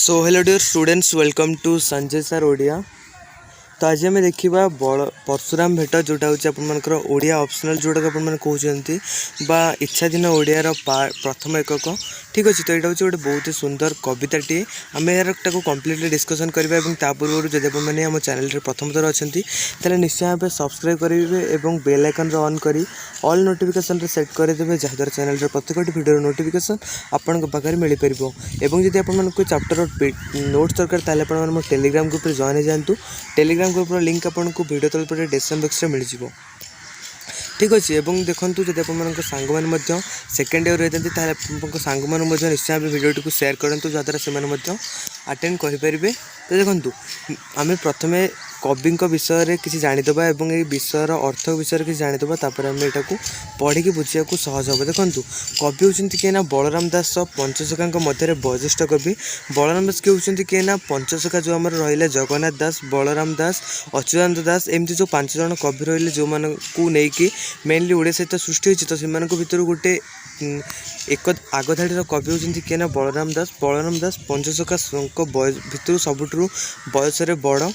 So hello dear students, welcome to Sanjay sir Odia. तो आज आम देखा परशुराम भेट जोटा हूँ आपर ओडिया ऑप्शनल जोटा आपने कहते इच्छाधीन ओडियार प्रथम एकक। ठीक अच्छे। तो यहाँ हूँ गोटे बहुत ही सुंदर कविताटे आम यार कम्प्लीटली डिस्कसन करवा पूर्व जब आपने आम चैनल प्रथम थर अच्छा तेल निश्चय भाव सब्सक्राइब करेंगे और बेल आइकन ऑन कर ऑल नोटिफिकेशन सेट करदे जहाँद्वारा चैनल प्रत्येक वीडियो नोटिफिकेशन आपण पाखे मिल पार। जब आपको चैप्टर नोट्स दरकार आप टेलीग्राम ग्रुप में जॉइन हो जातु। टेलीग्राम ग्रुप लिंक आपको वीडियो तल पर डिस्क्रिप्शन बॉक्स में मिल जाए। ठीक अच्छे। देखो जब आप सांग मैंने सेकेंड ईयर रही है सांग मैंने निश्चय भिडियो शेयर करूँ जहाँद्वारा से अटेंड करेंगे। तो देखो आम प्रथम कवि विषय में किसी जानीदे और ये विषयर अर्थ विषय किसी जानीदे आम यहाँ पढ़ी बुझा सहज हम। देखो कवि होती किए ना बलराम दास पंचसखा मध्य वयोज्येष्ठ कवि। बलराम दास किए होती किए ना पंचसखा जो आम रहा जगन्नाथ दास, बलराम दास, अच्युतानंद दास एमती जो 5 जन कवि रही जो नहीं मेनली ओडिया साहित्य सृष्टि होती। तो से भर गोटे एक आगधाड़ी कवि होती किए ना बलराम दास। बलराम दास पंचसखा भितर सबुठ बयस बड़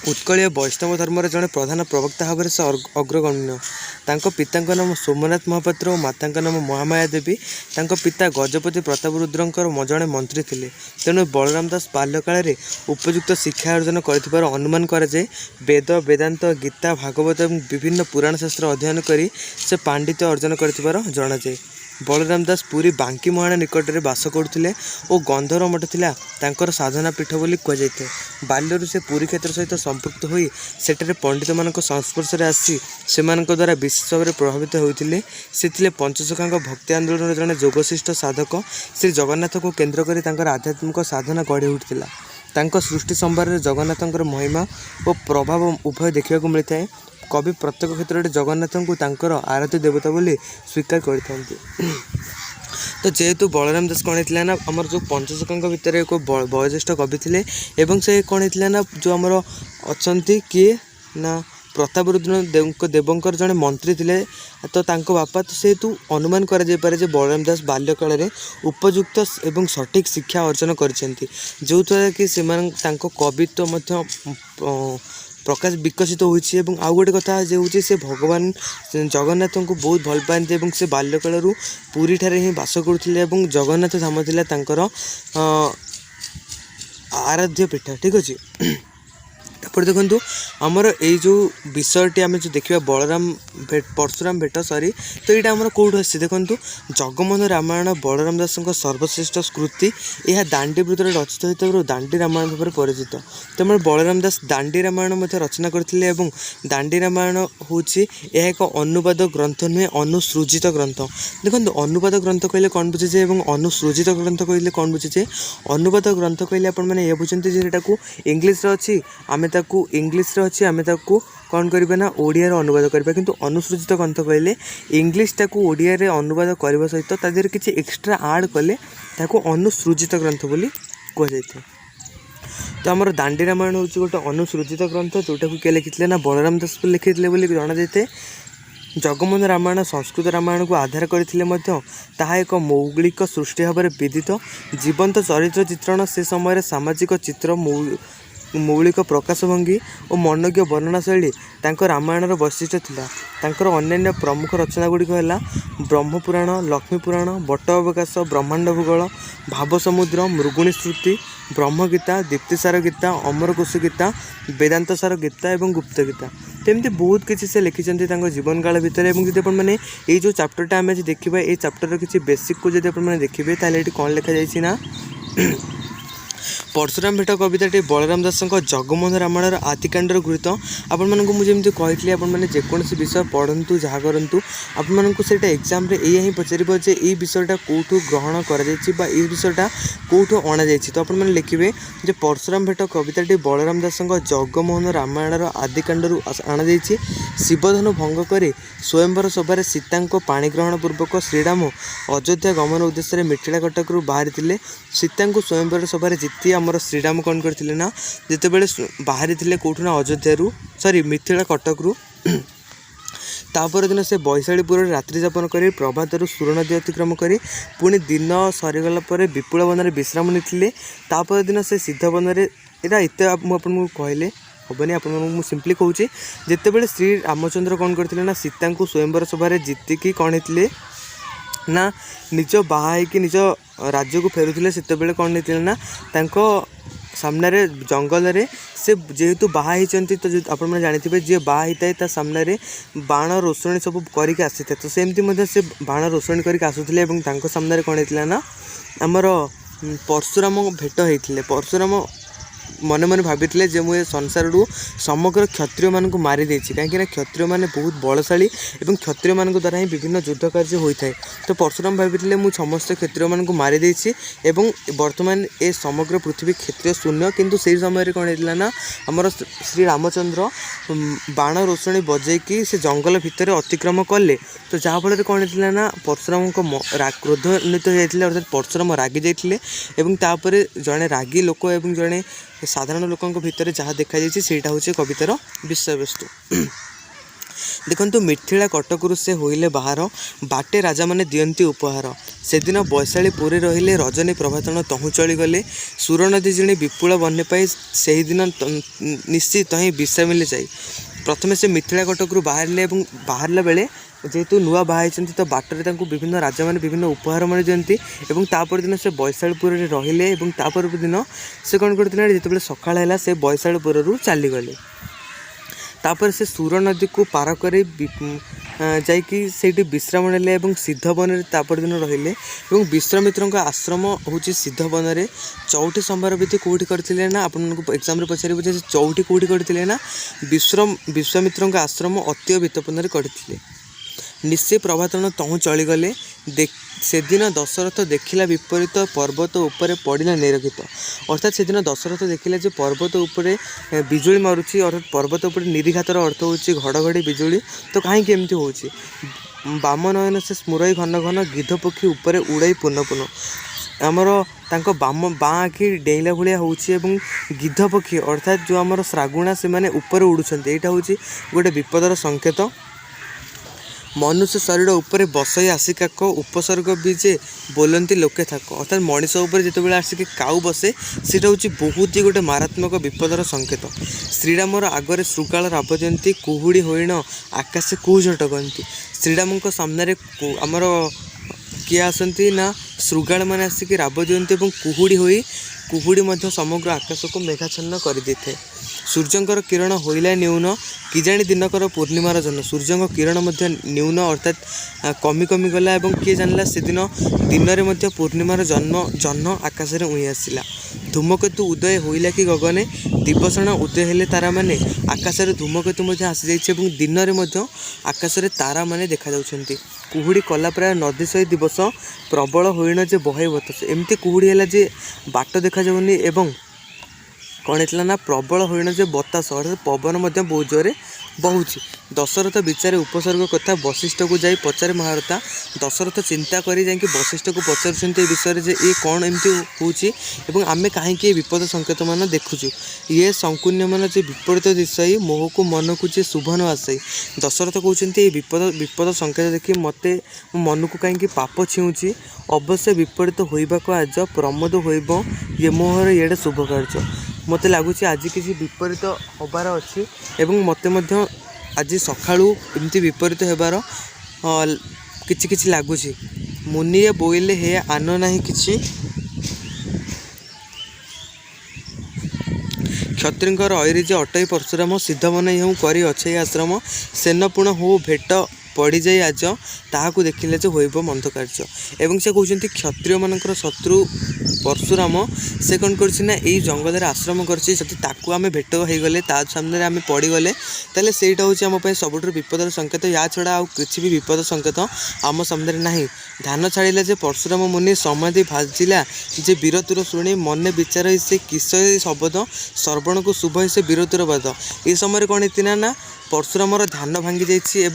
उत्कलीय वैष्णव धर्मर जड़े प्रधान प्रवक्ता भाव से अग्रगण्य। तांको पिता नाम सोमनाथ महापात्र और माता नाम महामाया देवी। तांको पिता गजपति प्रतापरुद्रंकर जड़े मंत्री थे। तेणु बलराम दास बाल्यकाल उपयुक्त शिक्षा अर्जन कर अनुमान कराए। वेद वेदांत गीता भागवत और विभिन्न पुराण शास्त्र अध्ययन कर से पांडित्य अर्जन कर जनाए। बलराम दास पुरी बांकी मुहाणा निकट में बास करते और गंधर्व मठ थिला तांकर साधना पीठ बोली कहुए। बाल्यरू से पुरी क्षेत्र सहित संपृक्त होई सेठरे पंडित मान संस्पर्श में आसी से द्वारा विशेष भाव में प्रभावित होते। से पंचसखा भक्ति आंदोलन जड़े जोगशिष्ट साधक श्री जगन्नाथ को केन्द्र कर आध्यात्मिक साधना गढ़ी उठिला। तांको सृष्टि संभार जगन्नाथ महिमा और प्रभाव उभय देखा मिलता है। कवि प्रत्येक क्षेत्र में जगन्नाथ को तांकर आराध्य देवता बोली स्वीकार करते। तो जेहेतु बलराम दास कौन होता ना आमर जो पंचसखा भितर एक वयोज्येष्ठ कवि थे एवं से कौन होता ना जो आमर अच्छा किए ना प्रतापरुद्र देवंकर जड़े मंत्री थे। तो तांको बापा तो से हेतु अनुमान करे बलराम दास बाल्यकाल में उपयुक्त एवं सठिक शिक्षा अर्जन करछन्ति जो द्वारा कि से कवित्व प्रकाश विकसित होती। आउ गोटे कथा जो हूँ से भगवान जगन्नाथ को बहुत भल पाते से बाल्यकाल पुरी ठारे ही बास करते जगन्नाथ धाम था आराध्य पीठ। ठीक अच्छे। तापर देखो आमर ये जो विषयटी आम जो देखा बलराम परशुराम भेट सॉरी तो यहाँ आम कौटू आसी देखो जगमोहन रामायण बलराम दास सर्वश्रेष्ठ स्कृति यह दांडी वृत्त रचित होता दांडी रामायण भाव में परिचित। तेमु बलराम दास दांडी रामायण रचना करते दांडी रामायण हूँ एक अनुवाद ग्रंथ नुहे अनुसृजित ग्रंथ। देखो अनुवाद ग्रंथ कहले कौन बुझे और अनुसृजित ग्रंथ कहले कौन बुझे। अनुवाद ग्रंथ कहले आपने ये बुझे को इंग्लीश अच्छी आम इंग्लीश अच्छी आम कौन करना ना ओडिया अनुवाद करवा। किंतु अनुसृजित ग्रंथ कहले इंग्लीश टाको ओडिया अनुवाद करने सहित तादेह किसी एक्सट्रा आड कले ताको अनुसृजित ग्रंथ बोली कहुए। तो आमर दांडी रामायण हूँ गोटे अनुसृजित ग्रंथ जोटा को किए लिखी ना बलराम दास लिखी जना जाए। जगमोहन रामायण संस्कृत रामायण को आधार करथिले एक मौलिक सृष्टि भाव में विदित जीवंत चरित्र चित्रण से समय सामाजिक चित्र मौलिक प्रकाशभंगी और मनज्ञ वर्णना शैली रामायणर वैशिष्ट्य थिला। तांकर अन्यान्य प्रमुख रचना गुड़िक है ब्रह्मपुराण, लक्ष्मीपुराण, बट अवकाश, ब्रह्मांड भूगोल, भाव समुद्र, मृगुणी श्रुति, ब्रह्मगीता, दीप्तिसार गीता, अमरकोश गीता, वेदांत सार गीता और गुप्त गीता। तेमती बहुत किसी से लिखिं जीवन काल भितर। मैंने ये जो चैप्टरटा आम देखा ये चैप्टर किसी बेसिक को जब आप देखिए ताले ये कौन लिखा जाए ना परशुराम भेट कविताटी बलराम दास जगमोहन रामायण आदिकांडर गृहीत। आपको मुझे कही आपने जेकोसी विषय पढ़ु जहाँ करूँ आपको से एग्जाम या ही पचार ये विषयटा कौटू ग्रहण कर विषयटा कौटू अणा जा। तो आपने लिखे जे परशुराम भेट कविताटी बलराम दास जगमोहन रामायण आदिकांडर अणा जा। शिवधनु भंग कर स्वयंवर सभा सीता पाणीग्रहण पूर्वक श्रीराम अयोध्या गमन उद्देश्य मिथिला कटकू बाहरी सीता को स्वयंवर सभा जीति आमर श्रीराम कौन करते ना जिते बड़े बाहरी थे कौटू ना अयोध्या सॉरी मिथिला कटकू तापर दिन से बैशालीपुर रात्रि जापन कर प्रभातरू सुर नदी अतिक्रम कर पुणी दिन सरीगला विपुल वन विश्राम नहीं तापर दिन से सिद्ध वन यहाँ एत मुझे कहले हेनी आपको सिंपली कहूँ जितेबाला श्री रामचंद्र कौन करते ना सीता को स्वयंवर सभार जीतिकी कौन होते ना निज बाहर निज राज्य को फेरुले से कौन होते ना सामने जंगल रे से जेहेतु बाहा तो आपने जानते जी बाहा होता सामने बाण रोषणी सब करके आसी था तो सेमती से बाण रोषणी करके आसुले सामने कौन होता ना आमर परशुराम भेट होते परशुराम मन मन भाभी जे मुझे संसार समग्र क्षत्रिय मान मारी कहीं क्षत्रिय मैंने बहुत बलशाली और क्षत्रिय मान द्वारा ही विभिन्न युद्ध कार्य होता है तो परशुराम भाभी मुझे समस्त क्षत्रिय मान मारी बर्तमान ए समग्र पृथ्वी क्षत्रिय शून्य किंतु से समय कौन होता ना आमर श्री रामचंद्र बाण रोषणी बजेकी से जंगल भितर अतिक्रम कले तो जहाँफल कौन होता ना परशुराम क्रोधान्वित होते अर्थात परशुराम रागी जाते जड़े रागी लोक और जड़े साधारण लोकों भितर जहाँ देखा जाटा हूँ कवितार विषय वस्तु देखु मिथिला कटकरू से होइले बाहर बाटे राजा माने दियंती उपहार से दिन बैशालीपुर रहिले रजनी प्रभातन तहु चली गले सुर नदी जिणे विपुल वन्य पाई से दिन निश्चित ही विश्राम जाए प्रथम से मिथिला कटकरू बाहर बाहरला बेले जेहेतु नुआ बाहर तो बाटर विभिन्न राजा मैंने विभिन्न उपहार मान दिखती और तापर दिन से बैशालीपुर रहिले तापर दिन से कौन करते जिते सकाळ है से बैशालीपुर चलीगले तापर से सुर नदी को पार कर जाकि विश्राम ने सिद्धवन तापर दिन रहिले विश्वामित्र आश्रम हूँ सिद्धवन में चौठी संभार विधि कौटी करते ना आपको एग्जाम पचारे चौठी कौटी करते ना विश्वामित्र आश्रम अत्य वितपन करते निश्चय प्रभातन तहु चलीगले से दिन दशरथ देखिला विपरीत पर्वत उपरे पड़ा निरक्षित अर्थात से दिन दशरथ देखिला जे पर्वत उपरे बिजुली मारुची अर्थात पर्वत उपर निरीघातर अर्थ होची घड़घड़ी बिजुली तो कहीं एमती होची बाम नयन से स्मुरई घन घन गिद्ध पक्षी उपरे उड़ाई पुनः पुनः आमर तांको बाम बाँ आखि डेइला भाया होची गिद्ध पक्षी अर्थात जो आमर श्रागुणा से माने ऊपर उड़ुछन्ते एटा होची गोटे विपदर संकेत मनुष्य शरीर उपरे बसई आसिकाक उपसर्ग भी जे बोलती लोके थाक अर्थात मनीष उपर जिते आसिक काउ बसे सीटा हूँ बहुत ही गोटे मारात्मक विपदर संकेत श्रीरामर आगरे श्रृगाल राबजती कुहुड़ी होइण आकाश कुहू झटकती श्रीराम सामने आमर किए आसती ना श्रृगाल मैंने आसिक राबजती कुहुड़ी समग्र आकाश को मेघाच्छन्न कर दे था सूर्यंकर किरण होइला न्यून किजाणी दिनकर पूर्णिमार जन्म सूर्य किरण न्यून अर्थात कमी कमी गला और किए जानला से दिन में पूर्णिमार जन्म आकाश में उई आसला धूमकेतु उदय होइला कि गगने दिवसण उदय हेले तारा माने आकाश में धूमकेतु आसी जाइए दिन में आकाश में तारा माने देखा जाउछन्ति कुहुड़ी कला प्राय नदी सही दिवस प्रबल होइण जे बहे बतस एमती कुहुड़ी है जे बाट देखा जाउनी एवं कौन होता ना प्रबल होइण जे बतास अर्थात पवन बहुत जोरे बहुची दशरथ विचारे उपसर्ग कथा वशिष्ठ को जाई पचारे महारथा दशरथ चिंता करी जाकि वशिष्ठ को पचारुछन्ते ए विषय जे ये कौन एमती होउची एवं आमे कहीं विपद संकेत मान देखुचु ये संकुण्य मान जे विपरीत दिशाई मोह को मन को जे शुभ न आसाई दशरथ कहते ये विपद संकेत देखी मते मन को कहीं पाप छिऊँची अवश्य विपरीत होइबाको आज प्रमोद होइब ये मोहर ये शुभ कार्य मते लगुच आज किसी विपरीत होबार अच्छी एवं मते आज सकाळू एमती विपरीत होबार किछि किछि लगुच मुनिए बोइले हे आन नाही किछि क्षत्रिंकर ऐरी जे अटई परशुराम सिद्धवन हूँ करी अच्छे आश्रम सेनपुण हो भेट पड़ी जाए आज ताकू देखिले जे होइब मंद कार्य एवं से कहते क्षत्रिय मानकर शत्रु परशुराम से कौन कर जंगल आश्रम करती आम भेट हो गले सामने आम पड़गले तेल सेटा हूँ आम सब विपदर संकेत या छड़ा आउ किसी भी विपद संकेत आम सामने ना ध्यान छाड़ा जे परशुराम मुनि समाधि भाजिला जे वीरतुर शुणी मन विचार से किस शब्द श्रवण को शुभ से वीरतुर बाद ये समय कौन होती ना परशुरामर ध्यान भांगी जाइए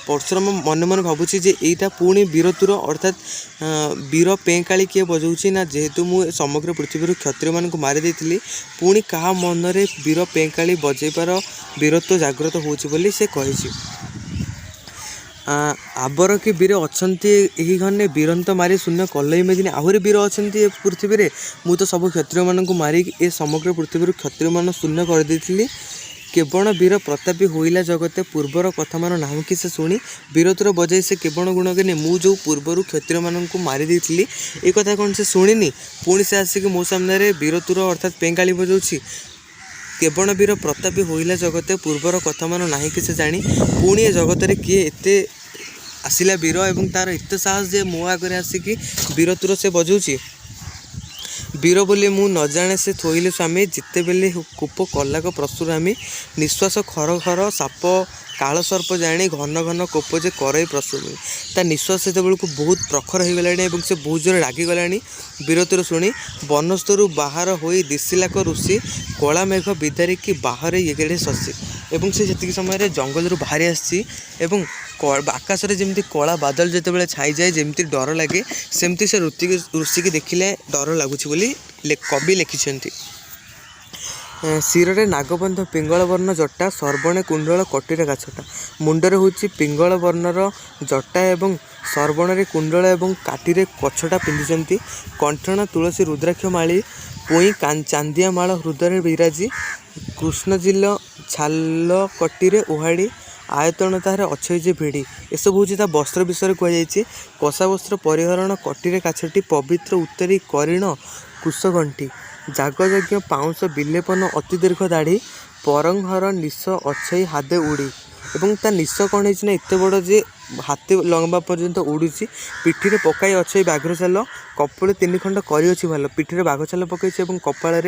परशुराम मन मन भावुची जे एटा पुणी वीरतुर अर्थात वीर पेंकाली किए बजाऊँ ना जेहेतु मुझे समग्र पृथ्वी क्षत्रिय मान मारी देती पुणी क्या मन में वीर पेंकाली बजेबार वीरत्व जागृत होची से कही आबर कि वीर अछंती एही घने वीरंत मारी शून्य कलई मेदिनी आहुरी वीर अछंती ए पृथ्वी रे मु तो सब क्षत्रिय मानक मारी ए समग्र पृथ्वी क्षत्रिय मान शून्य कर देथिली केवल वीर प्रतापी होइला जगते पूर्वर कथा मान नाम कि से शुणी वीरत्वर बजाई से केवल गुण के मु जो पूर्वर क्षत्रिय मानक मारी देथिली ए कथा कौन से शुणिनी पुणी से आसिक मो सामने वीरत्वर अर्थात पेंगाली बजाउछि केवल वीर प्रतापी होइला जगते पूर्वर कथा मान नाही कि से जानी पुणी ए जगत रे किए एते आसिला वीर एवं तार एते साहस जे मो आगे आसिकी वीरत्वर से बजाउछि वीर बोली मु न जाने से थोइले स्वामी जिते बेले कूप कलाक प्रसुरामी निश्वास खर खर साप काल सर्प जाणी घन घन कोप जे करई प्रसुमी ता निश्वास से बहुत प्रखर हो गलानी और से बहुत जोर रागिगलानी वीरत्वर शुणी वनस्तरु बाहर होई दिशिलाक ऋषि कला मेघ विदारी कि बाहर ये शशि एवं से जी समय जंगल बाहरी आसी आकाश में जमी कला बादल जिते छाई जाए जमी डर लगे सेमती से ऋषि की देखिले डर लगुच बोली कवि लिखिं शिरे नागबंध पिंगल वर्ण जटा सर्वणे कुंडल कटीरे गाछटा मुंडरे होची पिंगल वर्णर जटा एवं सर्वणे कुंडल एवं काटीरे कछटा पिंधिचंती कंठन तुलसी रुद्राक्ष माली पुई चांदिया माल हृदय विराजी कृष्णजिल छाल कटीरे उहाड़ी आयतन तार अच्छे जे भिड़ी एसबू हूँ वस्त्र विषय कहुई कषा वस्त्र परिहरण कटीरे काछटी पवित्र उत्तरी करीण कुशघंटी जागयज्ञ पाउंस विलेपन अति दीर्घ दाढ़ी परंहर निश अच्छई हादे उड़ी एवं ता निश कौन है एत बड़ जे हाथी लंबा पर्यंत उड़ू पिठी पकाई अच्छे बाघ छाल कपाल 3 खंड करी भाल पिठी बाघ छाल पकई कपाल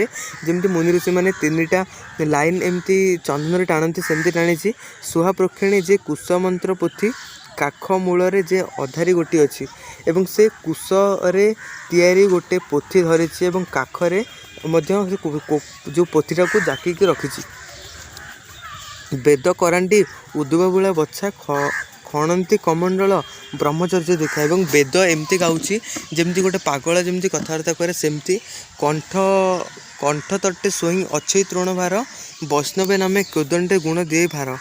जमी मुनि ऋषि मैंने 3टा लाइन एमती चंदन टाणती सेमती टाणी सुहा प्रोक्षिणी जे कुश मंत्र पोथी काख मूल जे अधारी गोटी अच्छी एवं से कुश रे तैयारी गोटे पोथी धरी काखरे जो पोथीटा को जाकिकी रखी वेद करांडी उद्भवुला बच्छा खणंती कमंडल ब्रह्मचर्य देखा एवं वेद एमती गाँची जमती गोटे पागल जमती कथबार्ता करे सेमती कंठ तटे स्वयं अच्छई तृण भार वैष्णवे नामे कोदंडे गुण दिए भार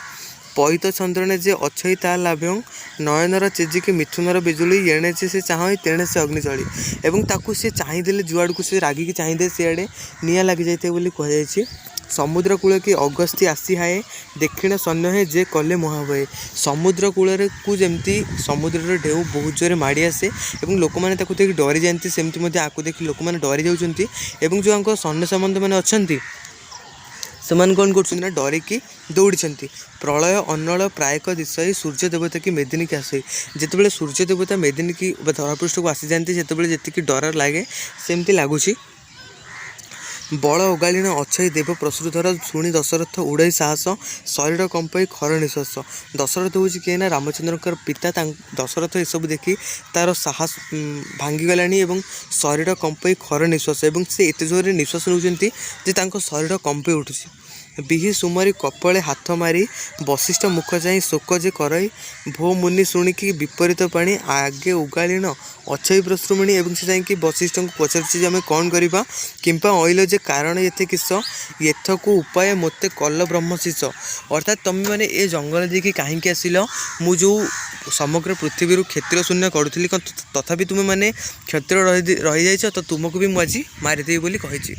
पैत चंद्रने जे अच्छई ता लाभ्यं नयनर चेजिके मिथुनर बिजुली एणे से चाहे तेणे से अग्नि चली एवं ताकू से चाहिदे जुआड़ को से रागिकी चाहिदे सियाड़े निआ लगी जाए बोली कहुई समुद्र कूल की अगस्ती आसी हाए दक्षिण सैन्य है जे कले महाभय समुद्र कूल को जमती समुद्र ढेउ बहुत जोरे माड़ी आसे और लोक मैंने देख डरी जाती सेमती आपको देख लोक मैंने डरी जाती जो सैन्य संबंध मैंने अच्छा से कौन कर डरिकी दौड़ी प्रलय अन्नल प्रायक दिशा सूर्य देवता की मेदिनी की आसई जिते सूर्य देवता मेदिनी की धरापृष्ठ को आसी जाती जिते जी डर लगे सेमती लगुच बल ओगालीन अच्छई देव प्रसुधर शुणी दशरथ उड़ई साहस शरीर कंपई खर निश्वास दशरथ हूँ किए ना रामचंद्र पिता दशरथ एसबू देखी तार साहस भांगीगला शरीर कंपई खर निश्वास और से एत जोर निश्वास नौकरी शरीर कंपई उठुँ बिहि सुमरी कपले हाथ मारी वशिष्ठ मुख जाई शोक जे करई भो मुनि शुणिकी विपरीत पाणी आगे उगालीन अच्छई प्रश्रुमणि एवं से जाकि वशिष्ठ को पचार आम कौन करवा किंपा अइल जे कारण ये किस एथ को उपाय मते कल ब्रह्मशिष अर्थात तुम मैंने ए जंगल देखिए कहीं आसिल मु जो समग्र पृथ्वी क्षेत्र शून्य करूली तथापि तुम्हें मैंने क्षेत्र रही जाइछ तो तुमको भी मुझे मारिदेवी बोली कही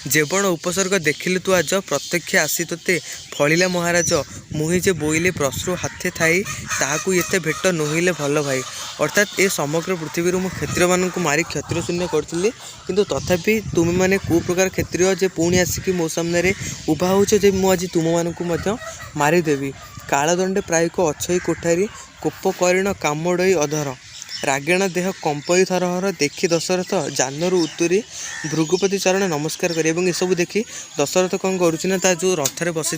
जेवण उपसर्ग देखिलु तु आज प्रत्यक्ष आसी तोते फलिला महाराज मुहि जे बोइले प्रश्रु हाथे थाई ताहाकू एते भेट नोहिले भल भाई अर्थात ए समग्र पृथ्वी मु क्षेत्रीय मान मारी क्षेत्र शून्य करी किंतु तथापि तुम्हें मैंने कौ प्रकार क्षेत्रीय जे पुणी आसिकी मो सामने उभा होच जे मु आज तुम मानक मारिदेवी कालदंडे प्रायिक अच्छई कोठारी कोप करीण कामड़ई अधर रागेण देह कंपई थरहर देखी दशरथ जानरू उतुरी भृगुपति चरण नमस्कार करे एवं सब देखी दशरथ कौन करुना ता जो रथरे बसी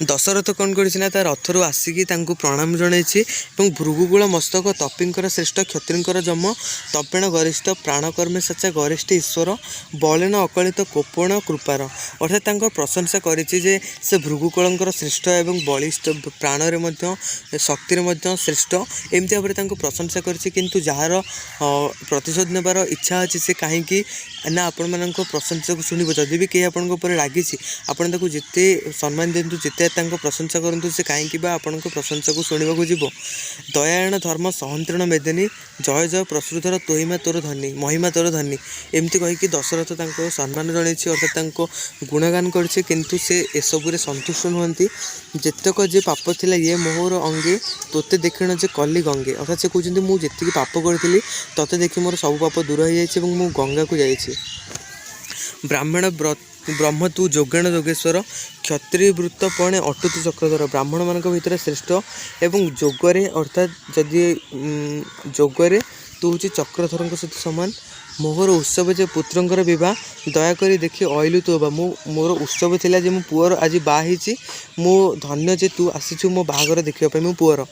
दशरथ कौन करना रथरू आसिकी प्रणाम जनई भृगुकूल मस्तक तपींकर श्रेष्ठ क्षत्रिंकर जम तपेण गरिष्ठ प्राणकर्मे सचा गरिष्ठ ईश्वर बलेन अकलित कोपण कृपार अर्थात प्रशंसा करिछि जे से भृगुकूलंकर श्रेष्ठ एवं बलिष्ठ प्राणरे शक्ति श्रेष्ठ एमती भाव में प्रशंसा करिछि किंतु जार प्रतिशोध नेबार इच्छा अच्छी से कहीं ना आपण मान प्रशंसा को शुणव जदि भी कहीं आपण रागी आपण जिते सम्मान दिंतु जिते तांको प्रशंसा करंतु से कहीं आपण प्रशंसा को शुणा जीव। दयायण धर्म सहंत्रण मेदिनी जय जय प्रसुधर तोहिमा तोर धनी महिमा तोर धनी एमती कहीकि दशरथ सम्मान जन अर्थात गुणगान करछे किंतु से एसबुरे संतुष्ट नुहति। जेतक जे पाप थिला ये मोहर अंगे तोते देखिण जे कली गंगे अर्थात से कहते मुझे जी पाप करी तोते देखी मोर सब पाप दूर हो जाए मु गंगा को जाइए। ब्राह्मण ब्रह्म तू जोगेण जोगेश्वर क्षत्रिय वृत्त पणे अटुत चक्रधर ब्राह्मण मान भर श्रेष्ठ एवं जोगरे अर्थात जदि जोगरे तू हूँ चक्रधर सहित सामान। मोहर उत्सव जे पुत्रंकर बह दयाकोरी देखी अइलु तो बा मोर उत्सव थिला जे मो पुअर आज बाही मो धन्य जे तू आसीचु मो बाहागर देखा मो पुअर।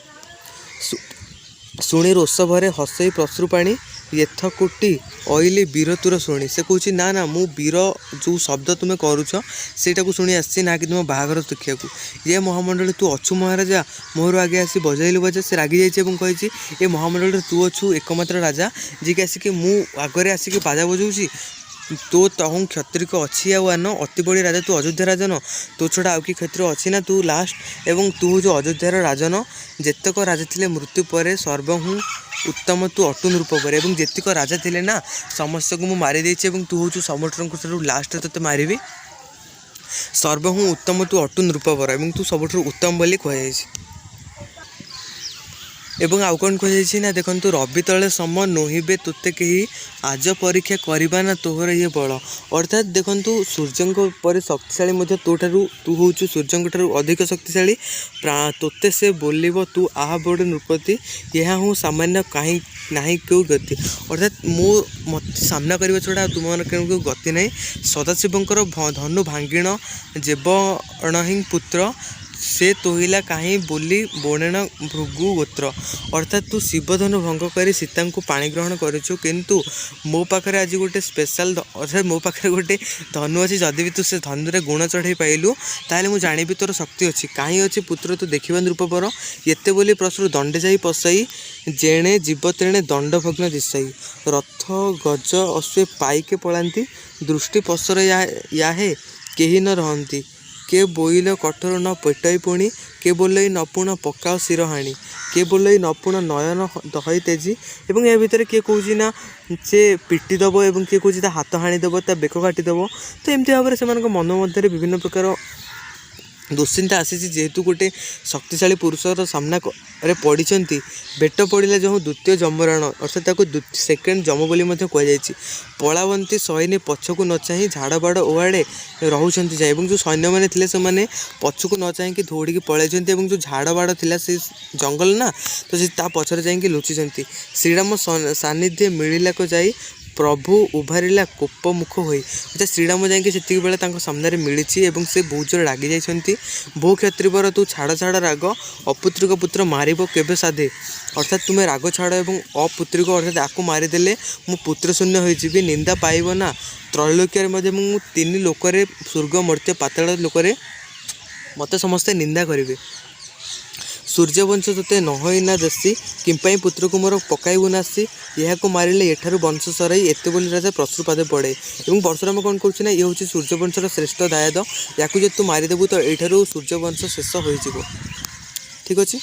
शुणी रोष भरे हसई प्रसुपाणी यथ कोटी अइली वीर तुर शुणी से कहूँ ना ना मु वीर जो शब्द तुम्हें करुच सेटा को शुणी आसी ना कि तुम बाहागर देखा ये महामंडल तू अच्छु महाराजा मोहर आगे आसी बजाइलु बजा से रागी जाइए कही ये महामंडल तू अच्छु एकमात्र राजा जी कि आसिक मु आगे आसिक बाजा बजाऊँगी तो तहु क्षत्रिय को अच्छी आन अति बड़ी राजा तू अयोध्या राजन तो छड़ा आउ कि क्षत्रिय अच्छी ना तू लास्ट एवं तू जो अयोध्यार राजन जेतक राजा थे मृत्यु पर सर्वहूँ उत्तम तू अटुन रूप पर एवं जेतिक राजा थे ना समस्त को मारी देछि तू हूँ समस्त लास्ट ते मारि सर्वहूँ उत्तम तू अटुन रूप पर एवं तू सब उत्तम बोली कहुई। एवं आउ कौन कहुई ना देखु रवि तले सम नोहिबे तुते कही आज परीक्षा करवा ना तोहर ये बल अर्थात देखु सूर्य पर शक्तिशाली तू हूँ सूर्य अधिक शक्तिशाली तोते से बोलिब तू आह बड़ नृपति यह हूँ सामान्य कहीं ना क्यों गति अर्थात मो मत सामना करने छड़ा तुम क्यों गति ना सदाशिवंकर धनु भांगिण जेवणहि पुत्र से तोहिला कहीं बोली बोणेन भृगु गोत्र अर्थात तू शिवधनु भंग कर सीता को पाणी ग्रहण करूँ किंतु मो पाखे आज गोटे स्पेशल अर्थात मो पाखे गोटे धनु अच्छी जदि भी तू से धनुरे गुण चढ़ई पाइलु ताले मुझे जानी तोर शक्ति अच्छी कहीं अच्छी पुत्र तू देखा रूप पर ये बोली प्रसुर दंडे जा पशाई जेणे जीव तेणे दंड भग्न दिशाई रथ गज अश्वे पाइके पलांती दृष्टि पसर याहे केही न रहंती के बोइल कठोर न पेटई पुणी के बोलई नपुण पकाओ शिर हाणी के बोलई नपुण नयन दहई तेजी एवं या भितर किए कौच ना से पिटी दब एवं किए कौच हाथ हाणीदेव ता बेक काटिदेव तो एमती भाव में से मन मध्य विभिन्न प्रकार दुश्चिंता आसी जेहेतु गोटे शक्तिशाली पुरुषर सामना रे पड़ी बेट पड़ा जो द्वितीय जमराण अर्थात सेकेंड जम बोली कहुई पलावंती सैन्य पछकू न चाह झाड़ बाड़ ओआड़े रोचंती जाए जो सैन्य मैंने थे से पछकू न चाह दौड़ी पलैंती जो झाड़ बाड़ थी से जंगल ना तो से पछरे जा लुचिंट श्रीराम सानिध्य मिलला को जाई प्रभु उभारिला कोप मुख हो श्रीराम जाकि बेले सामने मिली से बहुत जोर रागी जाइंट बहु क्षत्रिवर तू छाड़ छाड़ राग अपुत्रिक पुत्र मारिब केबे साधे अर्थात तुम्हें राग छाड़ और अपुत्रिक अर्थात आपको मारिदेले मु पुत्र शून्य हो निंदा पाइब ना त्रैलोक्य तीन लोकरे स्वर्ग मर्त्य पाताल लोकरे मत समस्ते निंदा करेंगे सूर्यवंश तोते नहई ना दसी किंपाई पुत्र को मोर पकाइबु नासी यह को मारिले एठारु वंश सरई एते बोली राजा प्रसुपादे पड़े और परशुराम कौन कर ये हूँ सूर्यवंशर श्रेष्ठ दायद या जो मारिदेबु तो यू सूर्यवंश शेष हो ठीक अच्छे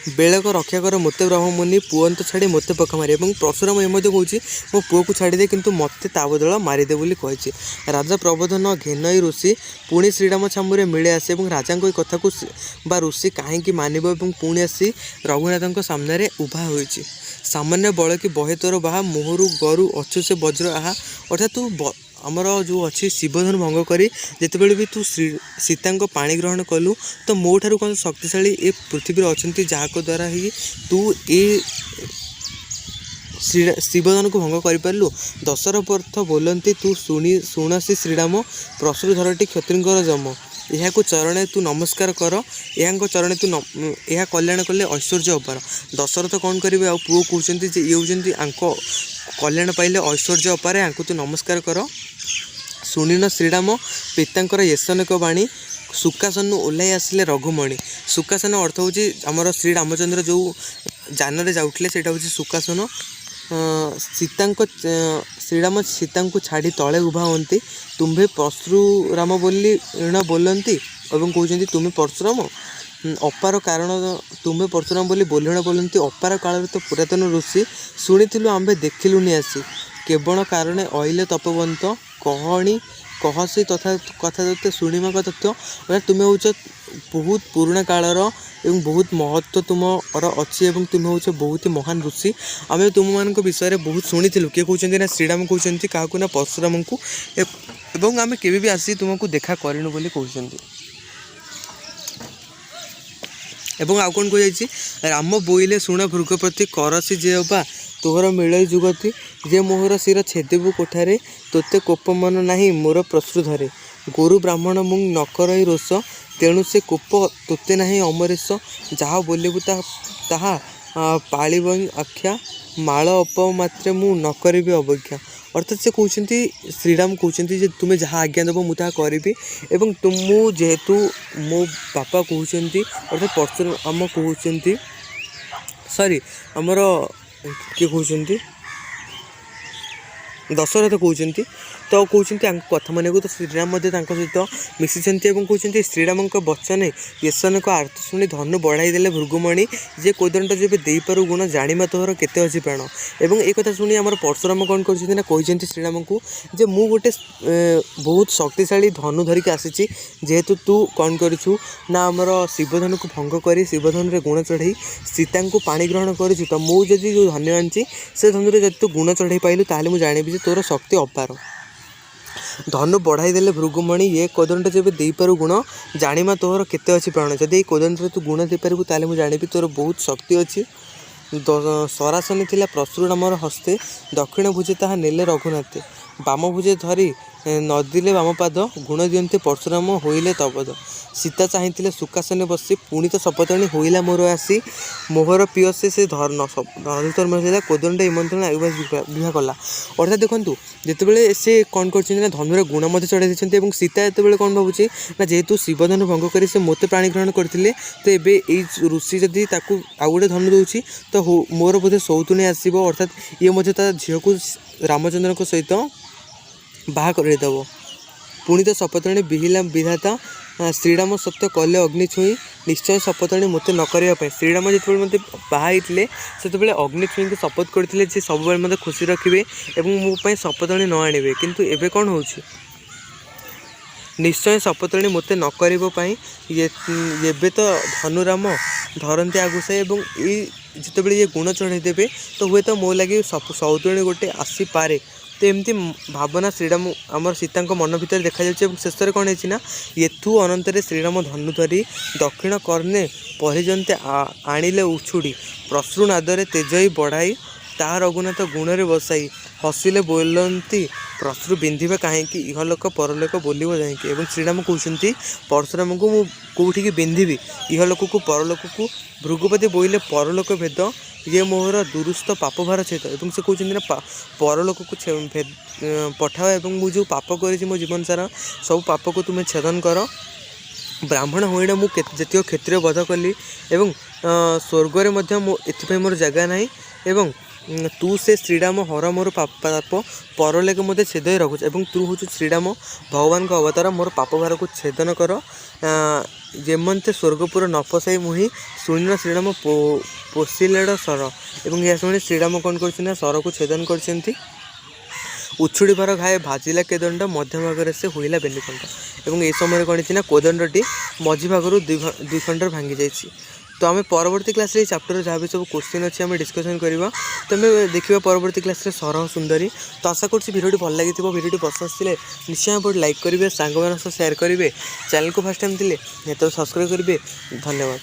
बेलक रक्षा कर मते ब्रह्म मुनि पुअंत छाड़ी मते पका मारे और परशुराम ये कहे मो पुओ को छाड़दे किंतु मते ता बदल मारिदे बोली कही राजा प्रबोधन घेनई ऋषि पुणी श्रीराम छामुरे मिले आसे और राजा को कथा को बा ऋषि कहीं मानव और पुणी आसी रघुनाथ सामने उभा हो सामान्य बल कि बहे तोर बाहा मोहरु गरु अच्छु से वज्र आहा अर्थात तू आमर जो अच्छी शिवधनु भंग करी जितेबले भी तू सीता को पाणी ग्रहण कलु तो मो ठारू कौन शक्तिशाली ए पृथ्वी अच्छा जहाँ द्वारा ही तू ये शिवधनु को भंग कर दशरथ बोलती तू शुणसी श्रीराम प्रसुरधरटी क्षत्रिंकर जम यह चरण तू नमस्कार कर यहाँ चरण तू यह कल्याण कले ऐश्वर्य अपार दशरथ कौन करेंगे आ पुओ कहते ये हूँ कल्याण पाइले ऐश्वर्य अपारे यहाँ तू नमस्कार कर शुणिन श्रीराम पितांकर येसनक बाणी सुखासन ओह्लाई आसिले रघुमणि सुखासन अर्थ हूँ आमर श्री रामचंद्र जो जान जाऊे से हूँ सुखासन सीता श्रीराम सीता को छाड़ी तले उभा होती तुम्भे परशुराम बोली बोलती ଏବଂ କହୁଛନ୍ତି ତୁମେ ପରଶୁରାମ ଅପାର କାରଣ ତୁମେ ପରଶୁରାମ ବୋଲି ବୋଲଣା ବୋଲନ୍ତି ଅପାର କାଳରେ ତ ପୁରାତନ ଋଷି ଶୁଣିଥିଲୁ ଆମ୍ଭେ ଦେଖିଲୁନି ଆସି କେବଳ କାରଣେ ଅଇଲେ ତପବନ୍ତ କହଣି କହସି ତଥା କଥା ତତ୍ତ୍ୱ ଶୁଣିବା ତତ୍ତ୍ୱ ଅର୍ଥାତ୍ ତୁମେ ହେଉଛ ବହୁତ ପୁରୁଣା କାଳର ଏବଂ ବହୁତ ମହତ୍ତ୍ୱ ତୁମର ଅଛି ଏବଂ ତୁମେ ହେଉଛ ବହୁତ ମହାନ ଋଷି ଆମେ ତୁମମାନଙ୍କ ବିଷୟରେ ବହୁତ ଶୁଣିଥିଲୁ କିଏ କହୁଛନ୍ତି ନା ଶ୍ରୀରାମ କହୁଛନ୍ତି କାହାକୁ ନା ପରଶୁରାମଙ୍କୁ ଏବଂ ଆମେ କେବେ ବି ଆସି ତୁମକୁ ଦେଖା କରିନୁ ବୋଲି କହୁଛନ୍ତି। ଏବଂ ଆଉ କ'ଣ କୁହାଯାଇଛି ରାମ ବୋଇଲେ ଶୁଣ ଭୃଗପତି କରସି ଯେ ଅବା ତୋହର ମିଳଇ ଯୁଗତି ଯେ ମୋହର ଶିର ଛେଦିବୁ କୋଠାରେ ତୋତେ କୋପ ମନ ନାହିଁ ମୋର ପ୍ରସୃଧରେ ଗୁରୁ ବ୍ରାହ୍ମଣ ମୁଁ ନ କରଇ ରୋଷ ତେଣୁ ସେ କୋପ ତୋତେ ନାହିଁ ଅମରେଶ ଯାହା ବୋଲିବୁ ତାହା ପାଳିବ ଆଖ୍ୟା ମାଳ ଅପମାତ୍ରେ ମୁଁ ନ କରିବି ଅବଜ୍ଞା ଅର୍ଥାତ୍ ସେ କହୁଛନ୍ତି ଶ୍ରୀରାମ କହୁଛନ୍ତି ଯେ ତୁମେ ଯାହା ଆଜ୍ଞା ଦେବ ମୁଁ ତାହା କରିବି ଏବଂ ମୁଁ ଯେହେତୁ ମୋ ବାପା କହୁଛନ୍ତି ଅର୍ଥାତ୍ ପରଶୁରାମ କହୁଛନ୍ତି ଆମର କିଏ କହୁଛନ୍ତି ଦଶରଥ କହୁଛନ୍ତି ତ କହୁଛନ୍ତି ତାଙ୍କ କଥା ମାନିବାକୁ ତ ଶ୍ରୀରାମ ମଧ୍ୟ ତାଙ୍କ ସହିତ ମିଶିଛନ୍ତି ଏବଂ କହୁଛନ୍ତି ଶ୍ରୀରାମଙ୍କ ବଚନେ ଈଶ୍ୱରଙ୍କ ଆର୍ଥ ଶୁଣି ଧନୁ ବଢ଼ାଇ ଦେଲେ ଭୃଗୁମଣି ଯେ କୋଦଣ୍ଡ ଯେବେ ଦେଇପାରୁ ଗୁଣ ଜାଣିବା ତୋହର କେତେ ଅଛି ପ୍ରାଣ ଏବଂ ଏ କଥା ଶୁଣି ଆମର ପରଶୁରାମ କ'ଣ କରିଛନ୍ତି ନା କହିଛନ୍ତି ଶ୍ରୀରାମଙ୍କୁ ଯେ ମୁଁ ଗୋଟେ ବହୁତ ଶକ୍ତିଶାଳୀ ଧନୁ ଧରିକି ଆସିଛି ଯେହେତୁ ତୁ କ'ଣ କରିଛୁ ନା ଆମର ଶିବଧନୁକୁ ଭଙ୍ଗ କରି ଶିବଧନୁରେ ଗୁଣ ଚଢ଼େଇ ସୀତାଙ୍କୁ ପାଣି ଗ୍ରହଣ କରିଛୁ ତ ମୁଁ ଯଦି ଯେଉଁ ଧନୁ ଆଣିଛି ସେ ଧନୁରେ ଯଦି ତୁ ଗୁଣ ଚଢ଼େଇ ପାଇଲୁ ତାହେଲେ ମୁଁ ଜାଣିବି ଯେ ତୋର ଶକ୍ତି ଅପାର ଧନୁ ବଢ଼ାଇ ଦେଲେ ଭୃଗୁମଣି ଏ କୋଦଣ୍ଡ ଯେବେ ଦେଇପାରୁ ଗୁଣ ଜାଣିବା ତୋହର କେତେ ଅଛି ପ୍ରାଣ ଯଦି ଏଇ କୋଦଣ୍ଡରେ ତୁ ଗୁଣ ଦେଇପାରିବୁ ତାହେଲେ ମୁଁ ଜାଣିବି ତୋର ବହୁତ ଶକ୍ତି ଅଛି ସରାସନି ଥିଲା ପରଶୁରାମର ହସ୍ତେ ଦକ୍ଷିଣ ଭୁଜେ ତାହା ନେଲେ ରଘୁନାଥେ ବାମ ଭୁଜେ ଧରି ନଦିଲେ ବାମପାଦ ଗୁଣ ଦିଅନ୍ତେ ପରଶୁରାମ ହୋଇଲେ ତବଦ ସୀତା ଚାହିଁଥିଲେ ସୁକାସନେ ବସି ପୁଣି ତ ଶପଥଣୀ ହୋଇଲା ମୋର ଆସି ମୋହର ପିୟସେ ସେ ଧର୍ମ କୋଦଣ୍ଡ ଇମନ୍ତ୍ରଣ ବିବାହ କଲା ଅର୍ଥାତ୍ ଦେଖନ୍ତୁ ଯେତେବେଳେ ସେ କ'ଣ କରିଛନ୍ତି ନା ଧନୁରେ ଗୁଣ ମଧ୍ୟ ଚଢ଼ାଇ ଦେଇଛନ୍ତି ଏବଂ ସୀତା ଯେତେବେଳେ କ'ଣ ଭାବୁଛି ନା ଯେହେତୁ ଶିବଧନୁ ଭଙ୍ଗ କରି ସେ ମୋତେ ପ୍ରାଣୀ ଗ୍ରହଣ କରିଥିଲେ ତ ଏବେ ଏଇ ଋଷି ଯଦି ତାକୁ ଆଉ ଗୋଟେ ଧନୁ ଦେଉଛି ତ ମୋର ବୋଧେ ସୌତୁଣୀ ଆସିବ ଅର୍ଥାତ୍ ଇଏ ମଧ୍ୟ ତା ଝିଅକୁ ରାମଚନ୍ଦ୍ରଙ୍କ ସହିତ ବାହା କରିଦେବ ପୁଣି ତ ଶପଥଣୀ ବିହିଲା ବିଧାତା ଶ୍ରୀରାମ ସତ୍ୟ କଲେ ଅଗ୍ନି ଛୁଇଁ ନିଶ୍ଚୟ ଶପଥଣୀ ମୋତେ ନ କରିବା ପାଇଁ ଶ୍ରୀରାମ ଯେତେବେଳେ ମୋତେ ବାହା ହେଇଥିଲେ ସେତେବେଳେ ଅଗ୍ନି ଛୁଇଁକି ଶପଥ କରିଥିଲେ ଯେ ସବୁବେଳେ ମୋତେ ଖୁସି ରଖିବେ ଏବଂ ମୋ ପାଇଁ ଶପଥଣୀ ନ ଆଣିବେ କିନ୍ତୁ ଏବେ କ'ଣ ହେଉଛି ନିଶ୍ଚୟ ଶପଥଣୀ ମୋତେ ନ କରିବା ପାଇଁ ଏବେ ତ ଧନୁରାମ ଧରନ୍ତି ଆଗୁସାଇ ଏବଂ ଏଇ ଯେତେବେଳେ ଇଏ ଗୁଣ ଚଢ଼େଇ ଦେବେ ତ ହୁଏତ ମୋ ଲାଗି ସୌତୁଣୀ ଗୋଟେ ଆସିପାରେ ତ ଏମିତି ଭାବନା ଶ୍ରୀରାମ ଆମର ସୀତାଙ୍କ ମନ ଭିତରେ ଦେଖାଯାଉଛି ଏବଂ ଶେଷରେ କ'ଣ ହେଇଛି ନା ଏଥୁ ଅନନ୍ତରେ ଶ୍ରୀରାମ ଧନୁ ଧରି ଦକ୍ଷିଣ କର୍ଣ୍ଣେ ପରିଜନ୍ତେ ଆଣିଲେ ଉଛୁଡ଼ି ପ୍ରସୃନାଦରେ ତେଜଇ ବଢ଼ାଇ ତାହା ରଘୁନାଥ ଗୁଣରେ ବସାଇ ହସିଲେ ବୋଲନ୍ତି ପ୍ରସୃ ବିନ୍ଧିବେ କାହିଁକି ଇହଲୋକ ପରଲୋକ ବୋଲିବ ଯାଇକି ଏବଂ ଶ୍ରୀରାମ କହୁଛନ୍ତି ପରଶୁରାମଙ୍କୁ ମୁଁ କେଉଁଠିକି ବିନ୍ଧିବି ଇହଲୋକକୁ ପରଲୋକକୁ ଭୃଗୁପତି ବୋଇଲେ ପରଲୋକ ଭେଦ ଇଏ ମୋହର ଦୁରୁସ୍ଥ ପାପ ଭାର ଛେଦ ଏବଂ ସେ କହୁଛନ୍ତି ନା ପରଲୋକକୁ ପଠାଅ ଏବଂ ମୁଁ ଯେଉଁ ପାପ କରିଛି ମୋ ଜୀବନ ସାରା ସବୁ ପାପକୁ ତୁମେ ଛେଦନ କର ବ୍ରାହ୍ମଣ ହୋଇଣ ମୁଁ ଯେତିକ କ୍ଷତ୍ରିୟ ବଧ କଲି ଏବଂ ସ୍ୱର୍ଗରେ ମଧ୍ୟ ଏଥିପାଇଁ ମୋର ଜାଗା ନାହିଁ ଏବଂ ତୁ ସେ ଶ୍ରୀରାମ ହର ମୋର ପାପ ପରଲୋକ ମୋତେ ଛେଦଇ ରଖୁଛୁ ଏବଂ ତୁ ହେଉଛୁ ଶ୍ରୀରାମ ଭଗବାନଙ୍କ ଅବତାର ମୋର ପାପ ଭାରକୁ ଛେଦନ କର ଯେମନ୍ତେ ସ୍ୱର୍ଗପୁର ନ ପଶାଇ ମୁହିଁ ଶୁଣିନ ଶ୍ରୀରାମ ପୋଷିଲେଡ଼ ସର ଏବଂ ଏହା ଶୁଣି ଶ୍ରୀରାମ କ'ଣ କରିଛନ୍ତି ନା ସରକୁ ଛେଦନ କରିଛନ୍ତି ଉଛୁଡ଼ିବାର ଘାଏ ଭାଜିଲା କେଦଣ୍ଡ ମଧ୍ୟ ଭାଗରେ ସେ ହୋଇଲା ବେନିକଣ୍ଠ ଏବଂ ଏ ସମୟରେ କ'ଣ ହେଇଛି ନା କୋଦଣ୍ଡଟି ମଝି ଭାଗରୁ ଦୁଇ ଖଣ୍ଡରେ ଭାଙ୍ଗି ଯାଇଛି ତ ଆମେ ପରବର୍ତ୍ତୀ କ୍ଲାସ୍ରେ ଏଇ ଚାପ୍ଟରରେ ଯାହା ବି ସବୁ କ୍ୱେଶ୍ଚିନ୍ ଅଛି ଆମେ ଡିସ୍କସନ୍ କରିବା ତ ଆମେ ଦେଖିବା ପରବର୍ତ୍ତୀ କ୍ଲାସ୍ରେ ସରହ ସୁନ୍ଦରୀ ତ ଆଶା କରୁଛି ଭିଡ଼ିଓଟି ଭଲ ଲାଗିଥିବ ଭିଡ଼ିଓଟି ପସନ୍ଦ ଆସିଲେ ନିଶ୍ଚୟ ଭାବରେ ଲାଇକ୍ କରିବେ ସାଙ୍ଗମାନଙ୍କ ସହ ସେୟାର କରିବେ ଚ୍ୟାନେଲକୁ ଫାର୍ଷ୍ଟ ଟାଇମ୍ ଥିଲେ ତ ସବସ୍କ୍ରାଇବ୍ କରିବେ ଧନ୍ୟବାଦ।